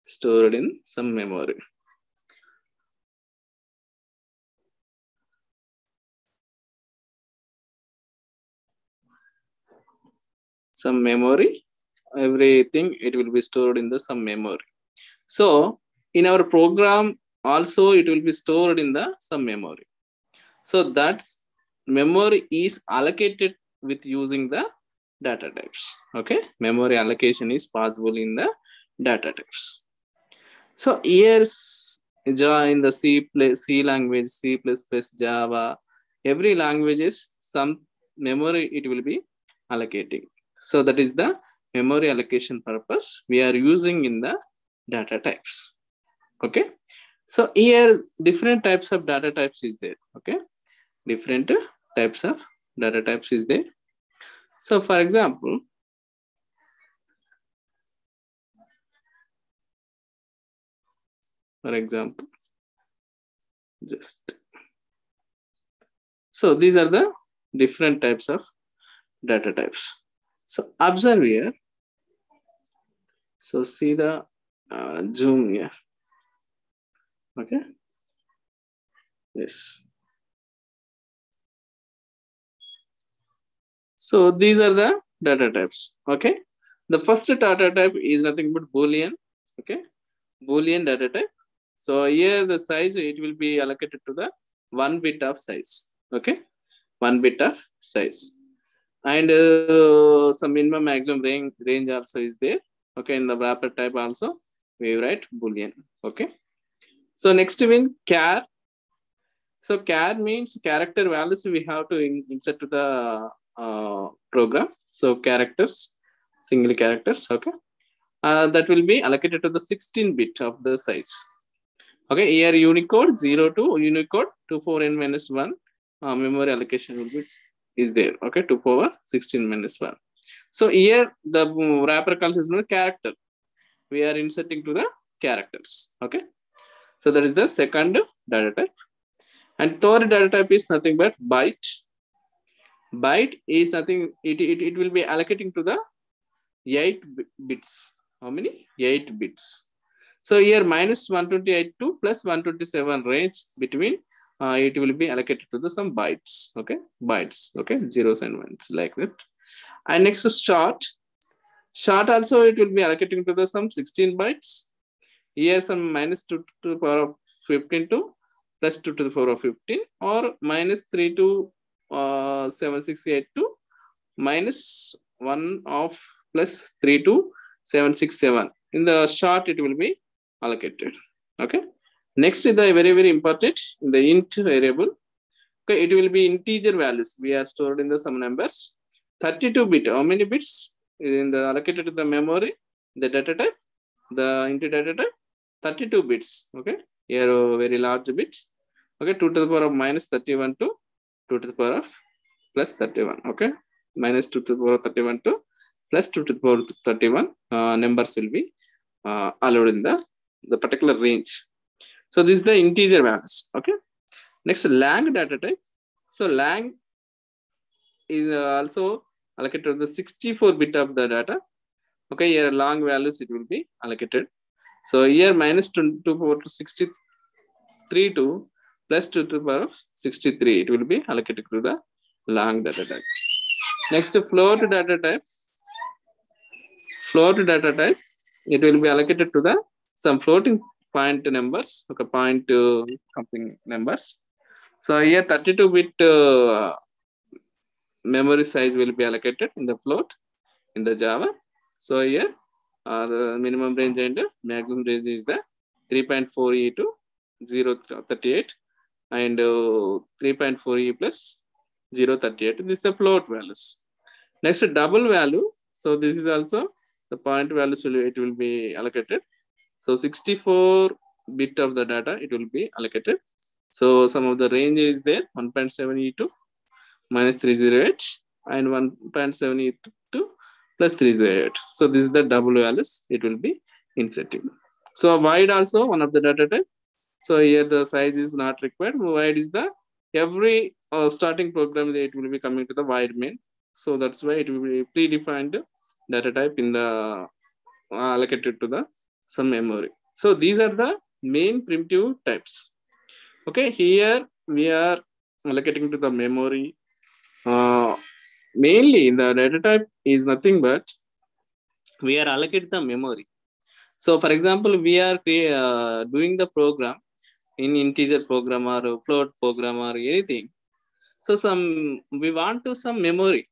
stored in some memory. Some memory, everything it will be stored in the some memory. So in our program also it will be stored in the some memory. So that's memory is allocated with using the data types. Okay, memory allocation is possible in the data types. So here's in the C language, C++, Java, every language is some memory it will be allocating. So that is the memory allocation purpose we are using in the data types. Okay, so here different types of data types is there. Okay, different types of data types is there. So for example, just so these are the different types of data types. So observe here. So see the zoom here. Okay, yes. So these are the data types. Okay, the first data type is nothing but Boolean. Okay, Boolean data type. So here the size it will be allocated to the 1 bit of size. Okay, 1 bit of size, and some minimum maximum range also is there. Okay, in the wrapper type also we write Boolean. Okay, so next one char. So char means character values we have to insert to the program. So characters, single characters. Okay, that will be allocated to the 16-bit of the size. Okay, here Unicode 0 to Unicode 24n-1 memory allocation will be is there. Okay, 2 power 16-1. So here the wrapper calls is no character. We are inserting to the characters. Okay, so that is the second data type. And third data type is nothing but byte. Byte is nothing. It will be allocating to the 8 bits. How many? 8 bits. So here minus 128 to plus 127 range between it will be allocated to the some bytes. Okay, bytes. Okay, zeros and ones like that. And next is short. Short also it will be allocating to the some 16 bytes. Here some minus 2 to the power of 15 to plus 2 to the power of 15, or minus 3 to 768 to minus 1 of plus 3 to 767. In the short it will be allocated. Okay, next is the very important in the int variable. Okay, it will be integer values we are stored in the some numbers. 32-bit, how many bits in the allocated to the memory, the data type, the into data type, 32 bits. Okay, here very large bit. Okay, 2 to the power of minus 31 to 2 to the power of plus 31. Okay, minus 2 to the power of 31 to plus 2 to the power of 31 numbers will be allowed in the particular range. So this is the integer values. Okay, next lang data type. So lang is also allocated to the 64-bit of the data. Okay, here long values it will be allocated. So here minus 2 to the power of 63 to plus 2 to the power of 63 it will be allocated to the long data type. Next float data type. Float data type it will be allocated to the some floating point numbers. Okay, point something numbers. So here 32-bit memory size will be allocated in the float in the Java. So here the minimum range and maximum range is the 3.4e to 038 and 3.4e plus 038. This is the float values. Next double value. So this is also the point values it will be allocated. So 64-bit of the data it will be allocated. So some of the range is there 1.7e to minus 308 and 1.7e to plus 308. So this is the double values it will be inserting. So wide also one of the data type. So here the size is not required. Wide is the every starting program it will be coming to the wide main. So that's why it will be predefined data type in the allocated to the some memory. So these are the main primitive types. Okay, here we are allocating to the memory. Mainly the data type is nothing but we are allocating the memory. So for example, we are doing the program in integer program or float program or anything. So we want to some memory.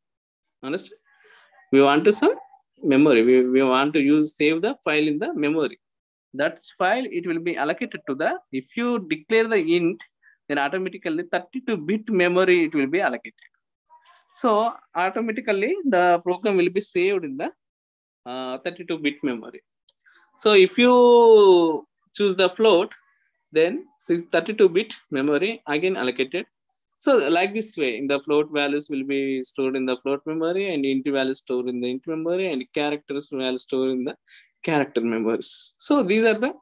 Understand? We want to some memory. We want to save the file in the memory. That file it will be allocated to the, if you declare the int, then automatically 32-bit memory it will be allocated. So automatically the program will be saved in the 32-bit memory. So if you choose the float, then 32-bit memory again allocated. So like this way, in the float values will be stored in the float memory, and int values stored in the int memory, and characters values stored in the character memories. So these are the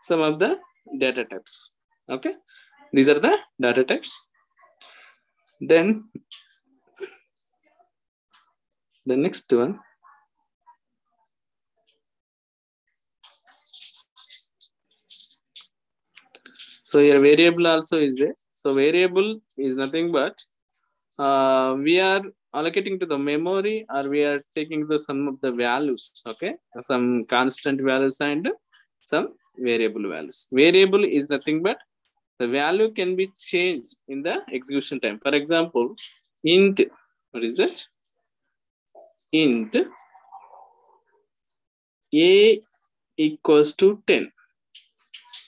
some of the data types. Okay, these are the data types. Then the next one, so here variable also is there. So variable is nothing but we are allocating to the memory, or we are taking the some of the values. Okay, some constant values and some variable values. Variable is nothing but the value can be changed in the execution time. For example, int, what is that? Int a equals to 10.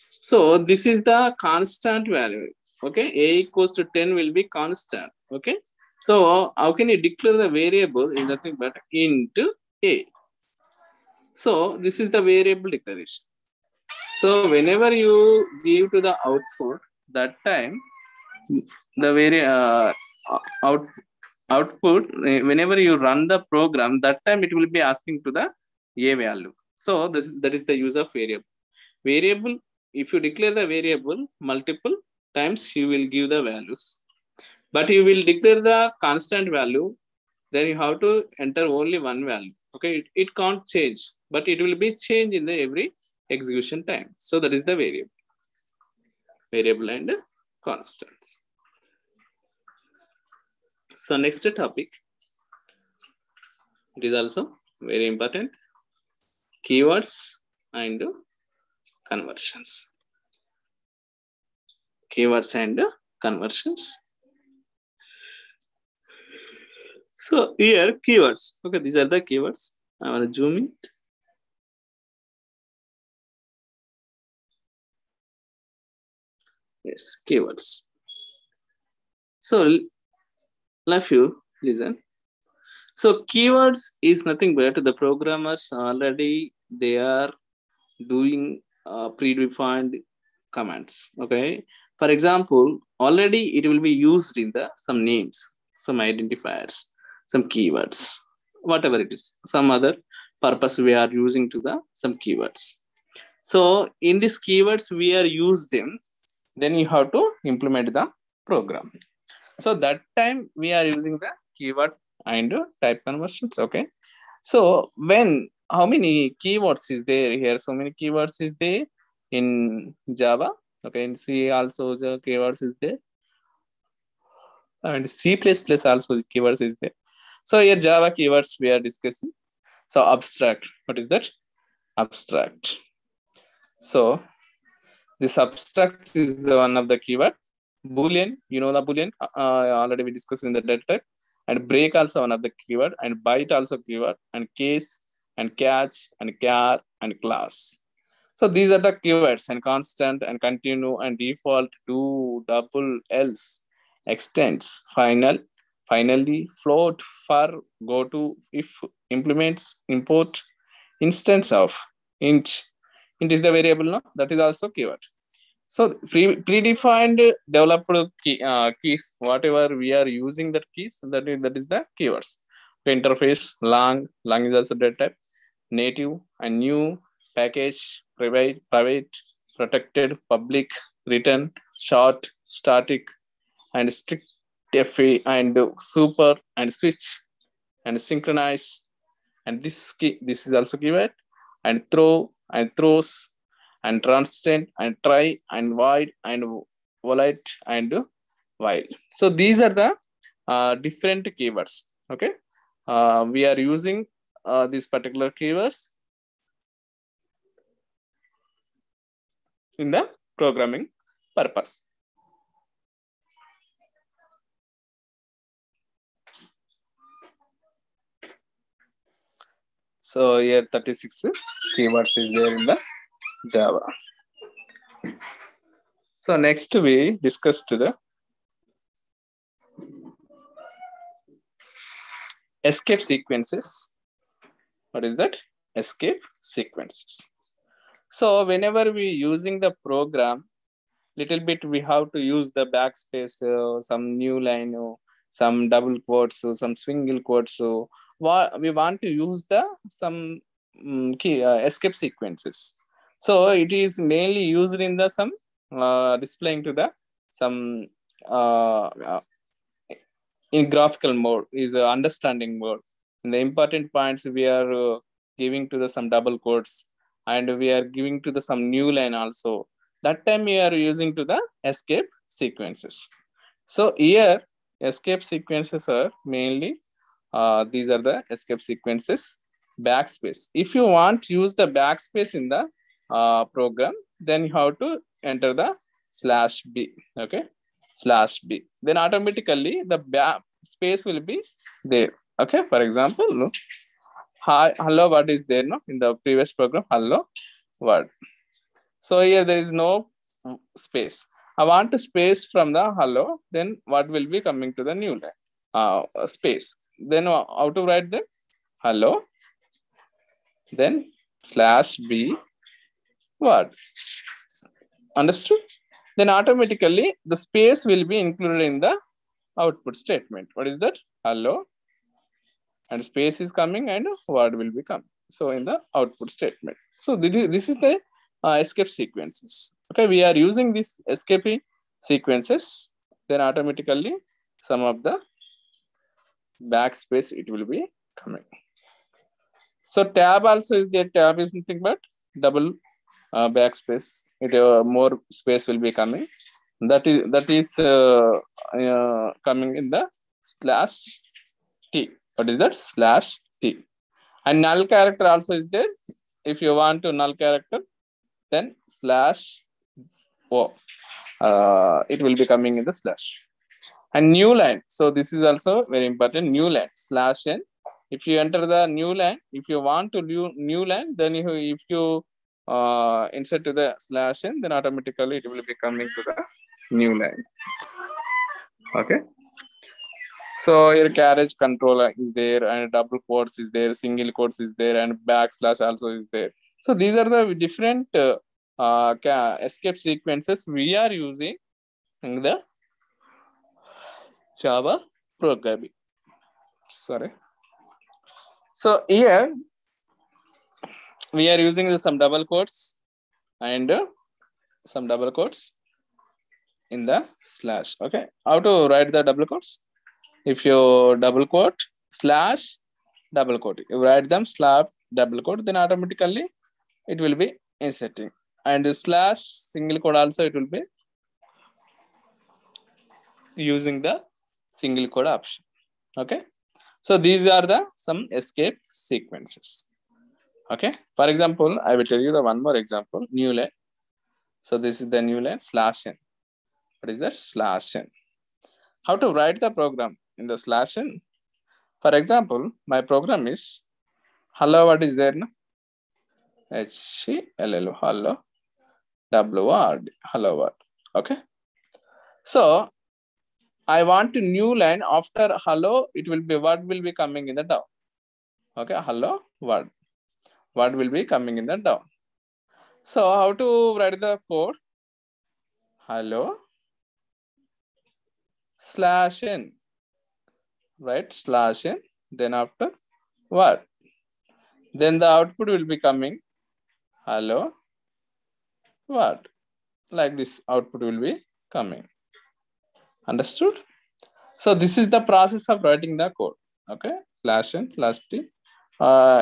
So this is the constant value. Okay, a equals to 10 will be constant. Okay, so how can you declare the variable is nothing but int a. So this is the variable declaration. So whenever you give to the output, that time the out, output, whenever you run the program, that time it will be asking to the a value. So that is the use of variable. Variable, if you declare the variable multiple times, you will give the values. But you will declare the constant value, then you have to enter only one value. Okay, it can't change, but it will be changed in the every execution time. So that is the variable and constants. So next topic, it is also very important, keywords and conversions. Keywords and conversions. So here keywords. Okay, these are the keywords. I want to zoom in. Yes, keywords. So love you, listen. So keywords is nothing but the programmers already they are doing predefined commands. Okay, for example, already it will be used in the some names, some identifiers, some keywords, whatever it is, some other purpose we are using to the some keywords. So in these keywords we are use them, then you have to implement the program. So that time we are using the keyword and type conversions. Okay, so when how many keywords is there here? So many keywords is there in Java. Okay, in C also the keywords is there, and C++ also keywords is there. So here Java keywords we are discussing. So abstract, what is that? Abstract. So this abstract is the one of the keyword. Boolean, you know the Boolean, already we discussed in the data type. And break also one of the keyword, and byte also keyword, and case, and catch, and char, and class. So these are the keywords, and constant, and continue, and default, do, double, else, extends, final, finally, float, for, go to, if, implements, import, instance of, int. Int is the variable, no? That is also keyword. So predefined developed keys, whatever we are using that keys, that is the keywords. Interface, long is also data type, native and new, package, private, protected, public, written, short, static, and strict FA, and super, and switch, and synchronize, and this is also keyword, and throw, and throws and transient and try and void and volat and while. So these are the different keywords. Okay, we are using these particular keywords in the programming purpose. So here 36 keywords is there in the Java. So next we discuss to the escape sequences. What is that? Escape sequences. So whenever we using the program, little bit we have to use the backspace, some new line, some double quotes, some single quotes. So we want to use the some key escape sequences. So it is mainly used in the some displaying to the some in graphical mode is understanding mode. And the important points we are giving to the some double quotes, and we are giving to the some new line also. That time we are using to the escape sequences. So here escape sequences are mainly these are the escape sequences. Backspace. If you want to use the backspace in the program, then you have to enter the /b. Okay, /b. Then automatically the space will be there. Okay, for example, look, hi, hello, what is there no in the previous program? Hello, word. So here there is no space. I want to space from the hello, then what will be coming to the new line? Space. Then how to write them? Hello, then /b word. Understood? Then automatically the space will be included in the output statement. What is that? Hello, and space is coming and word will be coming. So in the output statement. So this is the escape sequences. Okay, we are using this escape sequences. Then automatically some of the backspace it will be coming. So tab also is there. Tab is nothing but double backspace. It more space will be coming. That is coming in the /t. What is that? /t. And null character also is there. If you want to null character, then /o. It will be coming in the slash. And new line. So this is also very important. New line /n. If you enter the new line, if you want to do new line, then if you insert to the /n, then automatically it will be coming to the new line. Okay. So your carriage controller is there, and double quotes is there, single quotes is there, and backslash also is there. So these are the different escape sequences we are using in the Java programming. Sorry. So here we are using some double quotes and some double quotes in the slash. Okay. How to write the double quotes? If you double quote / double quote, you write them / double quote, then automatically it will be inserting. And / single quote also it will be using the single quote option. Okay. So these are the some escape sequences. Okay. For example, I will tell you the one more example. New line. So this is the new line /n. What is that? /n. How to write the program in the /n? For example, my program is hello. What is there? No? HCLL. Hello. WRD. Hello world. Okay. So I want a new line after hello. It will be what will be coming in the down. Okay. Hello word. What will be coming in the down. So how to write the code? Hello /n. Right? /n. Then after what? Then the output will be coming hello what? Like this output will be coming. Understood? So this is the process of writing the code. Okay, /n /t.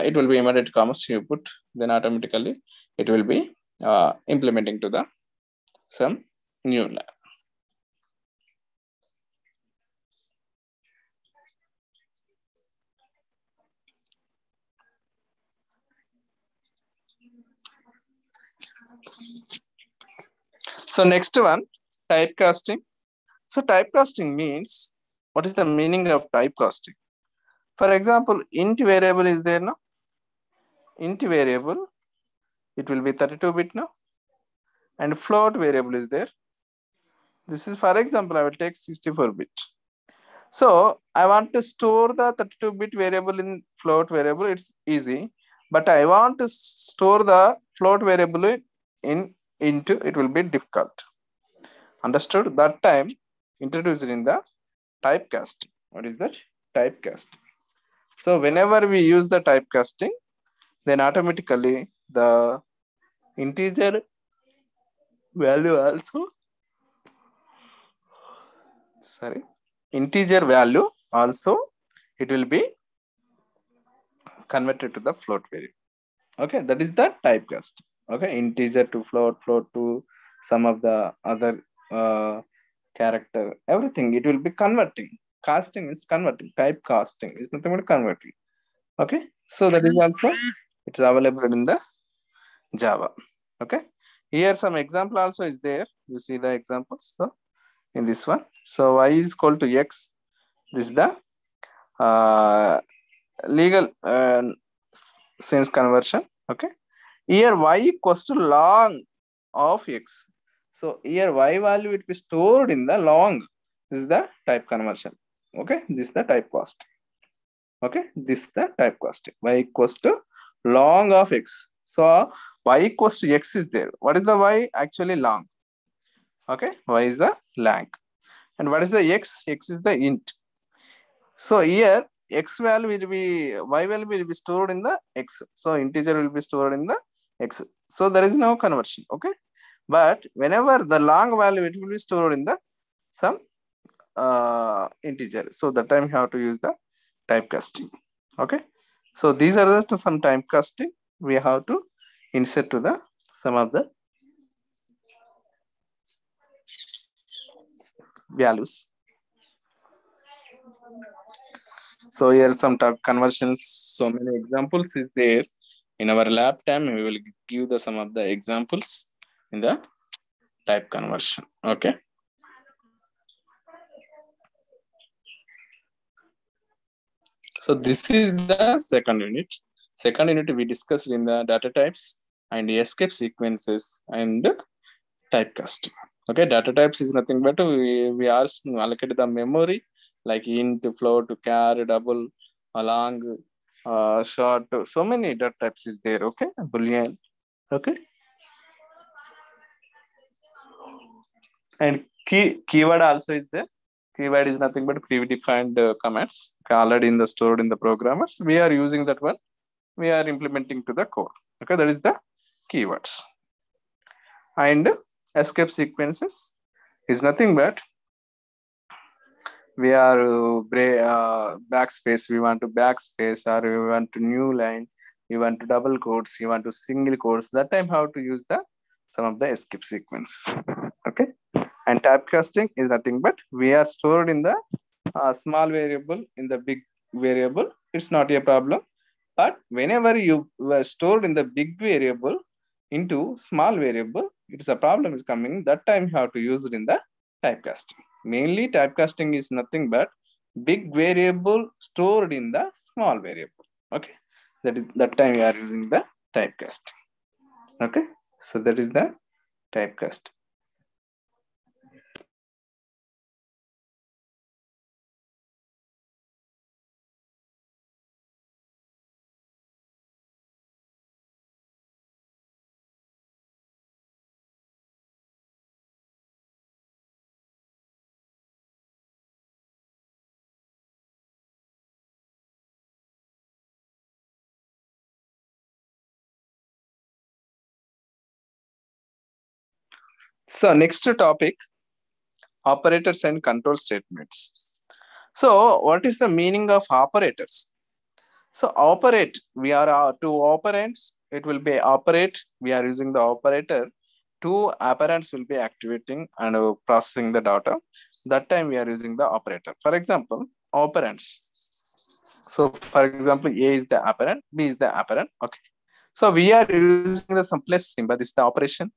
It will be inverted commas you put, then automatically it will be implementing to the some new line. So next one, typecasting. So typecasting means, what is the meaning of typecasting? For example, int variable is there now. Int variable, it will be 32-bit now. And float variable is there. This is, for example, I will take 64-bit. So I want to store the 32-bit variable in float variable. It's easy. But I want to store the float variable into, it will be difficult. Understood? That time introduced in the typecasting. What is that? Typecasting. So whenever we use the typecasting, then automatically the integer value also, integer value also, it will be converted to the float variable. Okay, that is the typecast. Okay, integer to float, float to some of the other character, everything, it will be converting. Casting is converting. Typecasting is nothing but converting. Okay, so that is also, it's available in the Java. Okay, here some example also is there. You see the examples. So in this one, so y is equal to x. This is the legal sense conversion. Okay, here y equals to long of x. So here y value will be stored in the long. This is the type conversion. Okay, this is the typecast. Okay, this is the typecasting. Y equals to long of x. So y equals to x is there. What is the y? Actually long. Okay, y is the lang. And what is the x? X is the int. So here x value will be, y value will be stored in the x. So integer will be stored in the x. So there is no conversion. Okay, but whenever the long value, it will be stored in the some integer. So that time you have to use the typecasting. Okay, so these are just some typecasting we have to insert to the some of the values. So here some type conversions, so many examples is there in our lab time. We will give the some of the examples in the type conversion. Okay, so this is the second unit. Second unit we discussed in the data types and escape sequences and typecasting. Okay, data types is nothing but we are allocate the memory like int, float, char, double, long, short. So many data types is there. Okay, boolean. Okay, and keyword also is there. Keyword is nothing but predefined commands already in the stored in the programmers. We are using that one. We are implementing to the code. Okay, that is the keywords. And escape sequences is nothing but we are backspace, we want to backspace, or we want to new line, you want to double quotes, you want to single quotes. That time how to use the some of the escape sequence. Okay, and typecasting is nothing but we are stored in the small variable in the big variable. It's not a problem, but whenever you were stored in the big variable into small variable, it's a problem is coming. That time you have to use it in the typecasting. Mainly typecasting is nothing but big variable stored in the small variable. Okay, that is that time you are using the typecasting. Okay, so that is the typecast. So next topic, operators and control statements. So what is the meaning of operators? So operate, we are two operands it will be operate. We are using the operator. Two operands will be activating and processing the data. That time we are using the operator. For example, operands. So for example, A is the operand, B is the operand. Okay. So we are using the simplest symbol. This is the operation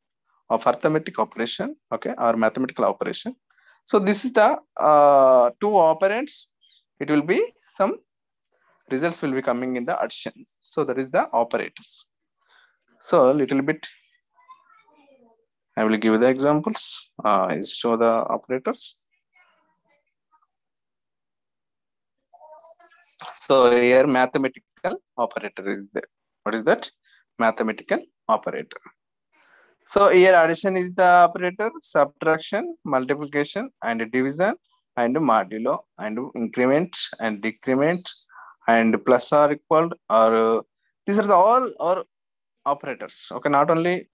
of arithmetic operation. Okay, or mathematical operation. So this is the two operands. It will be some results will be coming in the addition. So that is the operators. So a little bit I will give the examples. Is show the operators. So here mathematical operator is there. What is that? Mathematical operator. So here addition is the operator, subtraction, multiplication, and division, and modulo, and increment and decrement, and plus or equal, or these are the all or operators. Okay, not only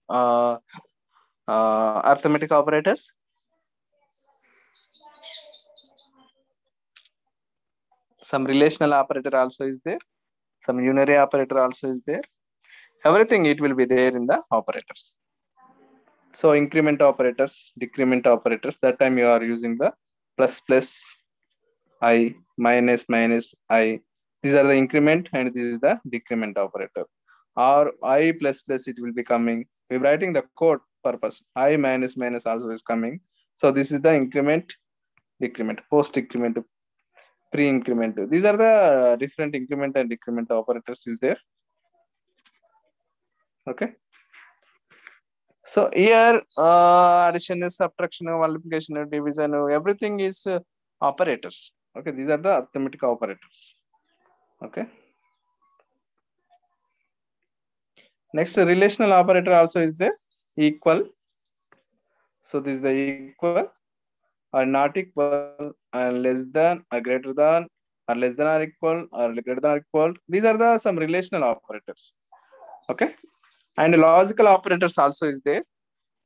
arithmetic operators. Some relational operator also is there. Some unary operator also is there. Everything it will be there in the operators. So increment operators, decrement operators. That time you are using the plus plus I, minus minus I. These are the increment and this is the decrement operator. Or I plus plus it will be coming. We're writing the code purpose. I minus minus also is coming. So this is the increment, decrement, post decrement, pre-increment. These are the different increment and decrement operators is there. Okay. So here addition, subtraction, multiplication, division, everything is operators. Okay, these are the arithmetic operators. Okay. Next, relational operator also is there. Equal. So this is the equal or not equal and less than or greater than or less than or equal or greater than or equal. These are the some relational operators. Okay. And logical operators also is there.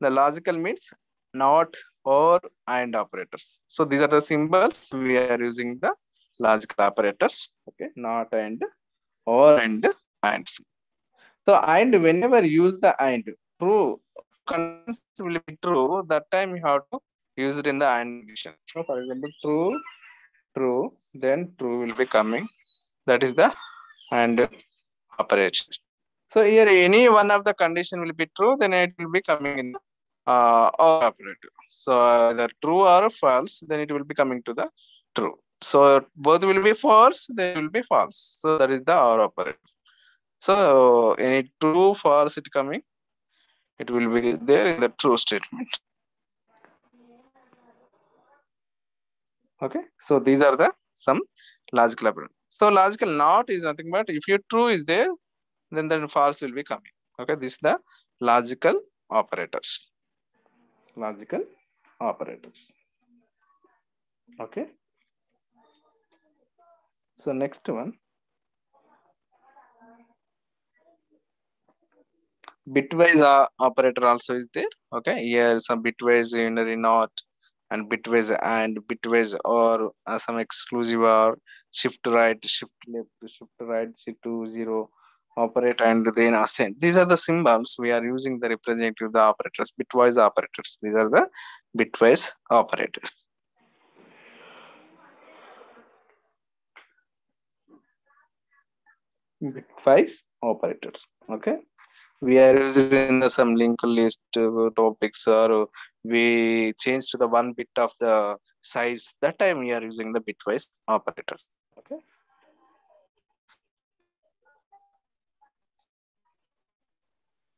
The logical means not, or, and operators. So these are the symbols we are using the logical operators. Okay, not and, or and, and. So and whenever use the and, true, two conditions will be true. That time you have to use it in the and condition. So for example, true, true, then true will be coming. That is the and operation. So here any one of the condition will be true, then it will be coming in the or operator. So either true or false, then it will be coming to the true. So both will be false, then it will be false. So that is the or operator. So any true, false it coming, it will be there in the true statement. Okay. So these are the some logical operator. So logical not is nothing but if your true is there, then false will be coming. Okay. This is the logical operators. Logical operators. Okay. So next one, bitwise operator also is there. Okay, here some bitwise unary not and bitwise and bitwise or some exclusive or shift right, shift left, shift right, shift to zero operate and then ascend. These are the symbols we are using the representative the operators, bitwise operators. These are the bitwise operators. Bitwise operators. Okay, we are using the some linked list topics or we change to the one bit of the size. That time we are using the bitwise operators. Okay.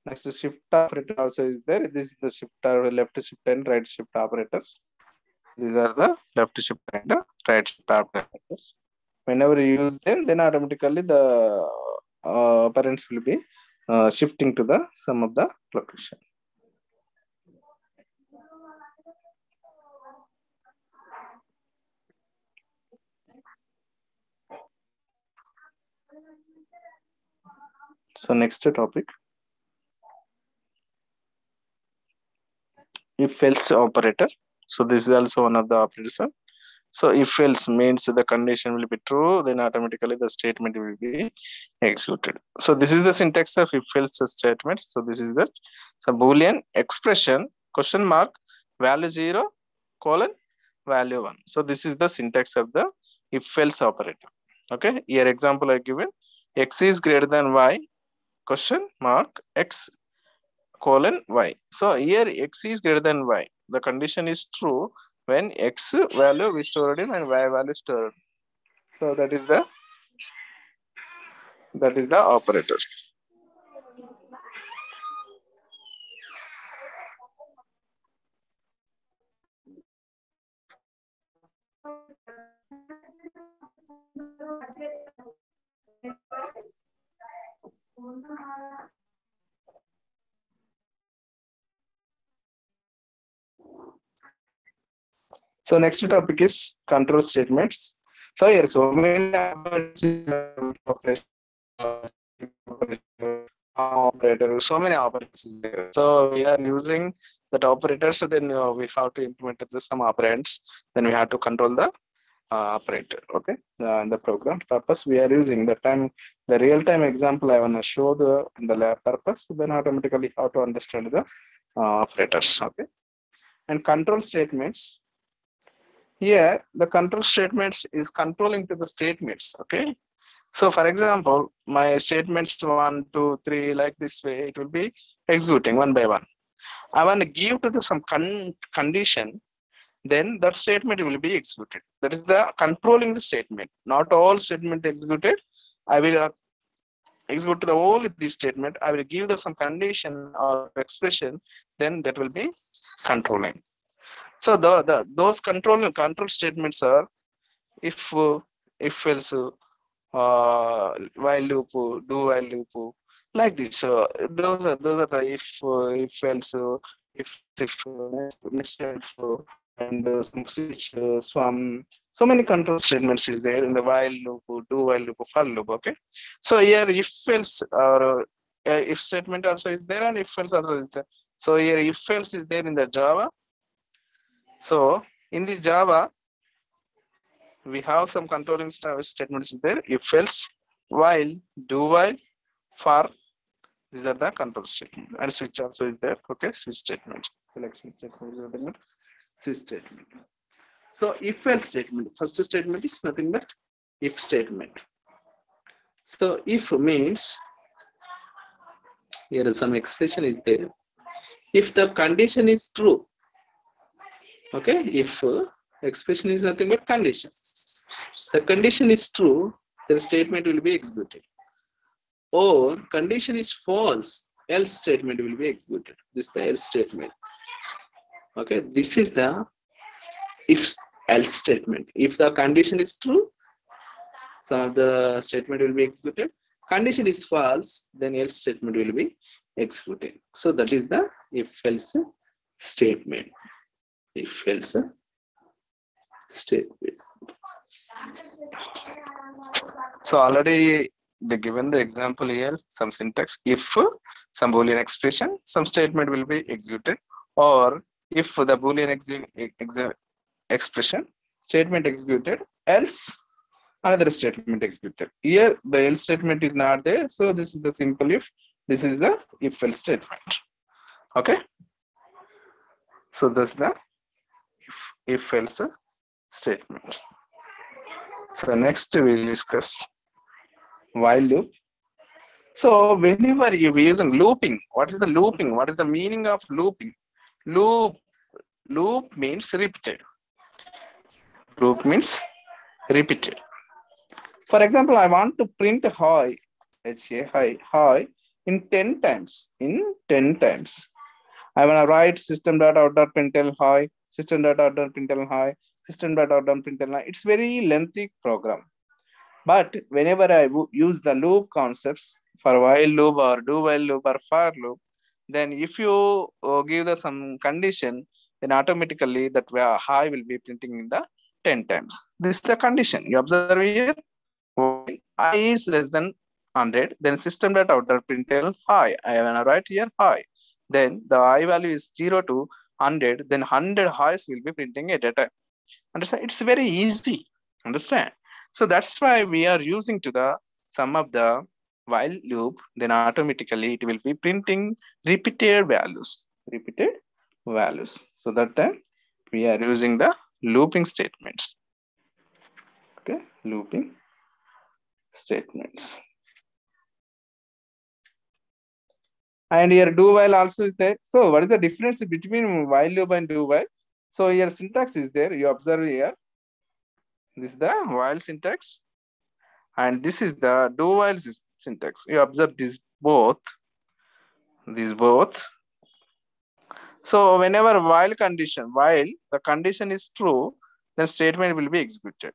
Next shift operator also is there. This is the shift left shift and right shift operators. These are the left shift and right shift operators. Whenever you use them, then automatically the operands will be shifting to the some of the location. So next topic, if else operator. So this is also one of the operators. So if else means the condition will be true, then automatically the statement will be executed. So this is the syntax of if else statement. So this is the Boolean expression question mark value 0 colon value 1. So this is the syntax of the if else operator. Okay, here example I given x is greater than y question mark x colon y. So here x is greater than y. The condition is true when x value we stored in and y value stored. So that is the operator. So next topic is control statements. So here so many operators operator, so many operators is there. So we are using that operators. So then we have to implement some operands. Then we have to control the operator. Okay, the program purpose we are using the time the real time example I want to show the lab purpose. So then automatically how to understand the operators. Okay, and control statements. Here, the control statements is controlling to the statements. Okay. So, for example, my statements 1, 2, 3, like this way, it will be executing one by one. I want to give to the some condition, then that statement will be executed. That is the controlling the statement. Not all statement executed. I will execute the whole of this statement. I will give the some condition or expression, then that will be controlling. So those control statements are if else while loop, do while loop, like this. Those are the if else next if and some switch some so many control statements is there in the while loop, do while loop, for loop. Okay, so here if else or if statement also is there and if else also is there. So here if else is there in the Java. So in the Java we have some controlling statements there. If else, while, do while, for, these are the control statement. And switch also is there. Okay, switch statements. Selection statement is there. Switch statement. So if else statement, first statement is nothing but if statement. So if means here is some expression is there. If the condition is true, okay, if expression is nothing but condition. The condition is true, the statement will be executed. Or condition is false, else statement will be executed. This is the else statement. Okay, this is the if else statement. If the condition is true, some of the statement will be executed. Condition is false, then else statement will be executed. So that is the if else statement. If else statement. So already they given the example here, some syntax. If some Boolean expression, some statement will be executed, or if the Boolean expression statement executed, else another statement executed. Here the else statement is not there, so this is the simple if. This is the if else statement. Okay. So that's the if else statement. So next we will discuss while loop. So whenever you use looping, what is the looping? What is the meaning of looping? Loop means repeated. Loop means repeated. For example, I want to print hi, hi in 10 times. In 10 times. I want to write system.out.println hi, system.out.println hi, system.out.println hi. It's very lengthy program. But whenever I use the loop concepts for while loop or do while loop or for loop, then if you give the some condition, then automatically that hi will be printing in the 10 times. This is the condition. You observe here, while I is less than 100, then system.out.println hi. I want to write here hi. Then the I value is 0 to 100, then 100 highs will be printing at a time. Understand? It's very easy. Understand? So that's why we are using to the sum of the while loop, then automatically it will be printing repeated values. Repeated values. So that time we are using the looping statements. Okay, looping statements. And here do while also is there. So what is the difference between while loop and do while? So here syntax is there. You observe here. This is the while syntax, and this is the do while syntax. You observe these both. These both. So whenever while the condition is true, then statement will be executed.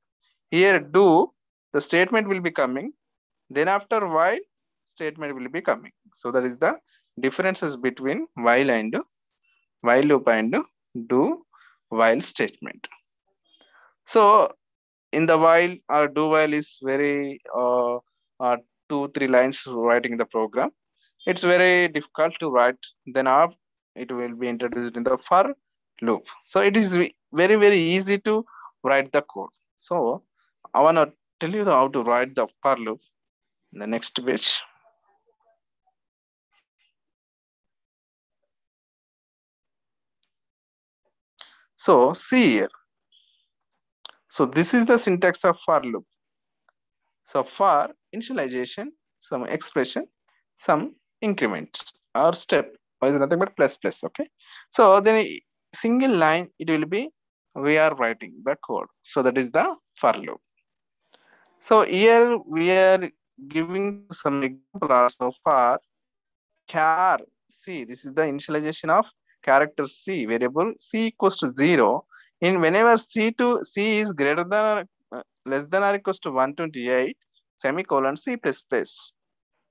Here do, the statement will be coming. Then after while, statement will be coming. So that is the differences between while loop and do while statement. So in the while or do while is very 2-3 lines writing the program. It's very difficult to write. Then up it will be introduced in the for loop. So it is very easy to write the code. So I want to tell you how to write the for loop in the next page. So see here. So this is the syntax of for loop. So for initialization, some expression, some increment or step is nothing but plus plus. Okay. So then a single line it will be we are writing the code. So that is the for loop. So here we are giving to the some example also for char c. This is the initialization of character c variable c equals to 0. In whenever c is greater than less than or equals to 128 semicolon c plus plus.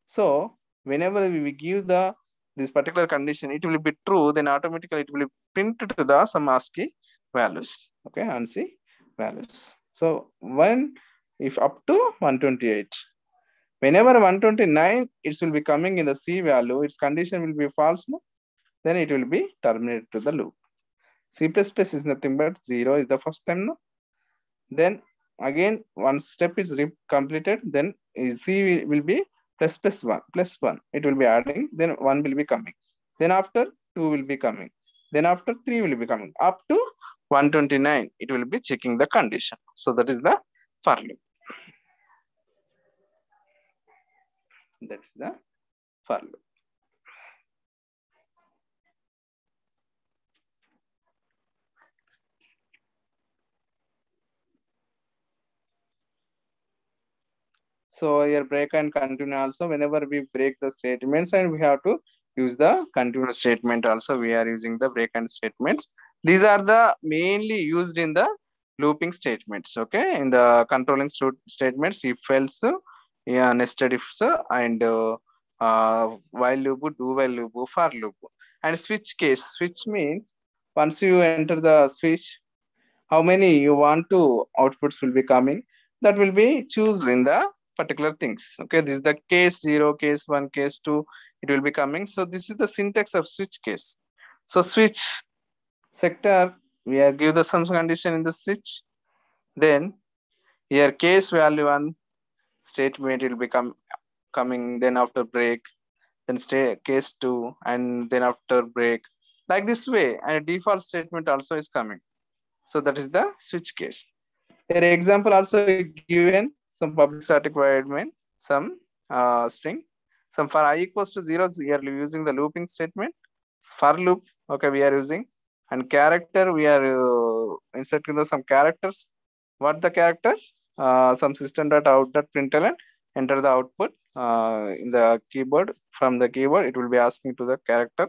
So whenever we give the this particular condition, it will be true, then automatically it will print to the some ASCII values. Okay, ANSI values. So when if up to 128. Whenever 129, it will be coming in the C value, its condition will be false, no? Then it will be terminated to the loop. C++ is nothing but 0 is the first time, no? Then again, one step is completed, then C will be plus 1. It will be adding, then 1 will be coming. Then after 2 will be coming. Then after 3 will be coming. Up to 129, it will be checking the condition. So that is the for loop. That's the for loop. So here break and continue also, whenever we break the statements and we have to use the continue statement also, we are using the break and statements. These are the mainly used in the looping statements, okay? In the controlling statements, if else, yeah, nested ifs and while loop, do while loop, for loop. And switch case, switch means once you enter the switch, how many you want to outputs will be coming, that will be choose in the particular things. Okay, this is the case 0, case 1, case 2, it will be coming. So this is the syntax of switch case. So switch sector, we are give the some condition in the switch, then here case value 1 statement will become coming, then after break, then stay case 2, and then after break, like this way, and default statement also is coming. So that is the switch case. Here example also given, some public static void main, some string, some for I equals to 0, we are using the looping statement. For loop, okay, we are using, and character we are inserting some characters. What the character? Some system.out.println, enter the output in the keyboard. From the keyboard, it will be asking to the character.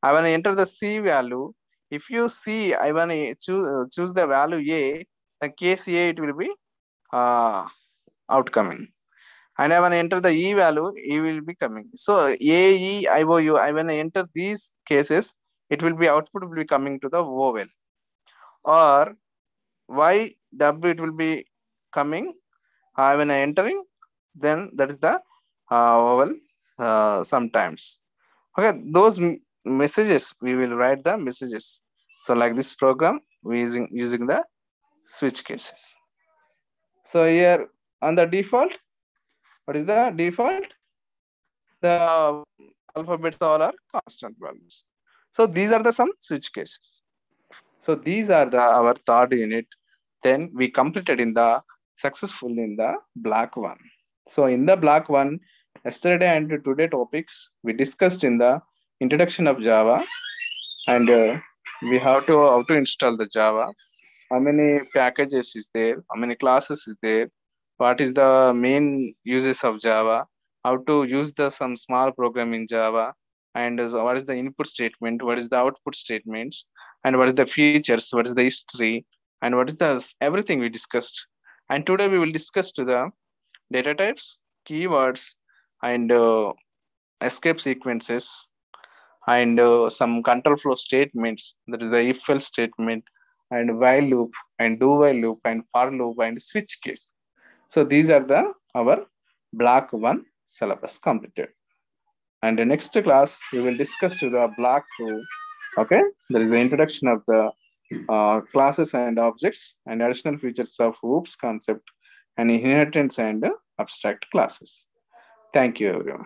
I want to enter the C value. If you see, I want to choose the value A, the case A, it will be outcoming. And I want to enter the E value, E will be coming. So A, E, I, O, U, I want to enter these cases, it will be output will be coming to the vowel. Or Y, W, it will be coming. When I entering, then that is the vowel sometimes. Okay, those messages, we will write the messages. So like this program, we using the switch cases. So here on the default, what is the default? The alphabets all are constant values. So these are the some switch cases. So these are the our third unit. Then we completed in the successful in the black one. So in the black one, yesterday and today topics we discussed in the introduction of Java, and we have to how to install the Java, how many packages is there, how many classes is there, what is the main uses of Java, how to use the some small program in Java, and what is the input statement, what is the output statements, and what is the features, what is the history, and what is the everything we discussed. And today we will discuss to the data types, keywords, and escape sequences, and some control flow statements, that is the if else statement, and while loop, and do while loop, and for loop, and switch case. So these are the our block one syllabus completed. And the next class we will discuss to the block two. Okay, there is the introduction of the classes and objects, and additional features of oops concept, and inheritance, and abstract classes. Thank you everyone.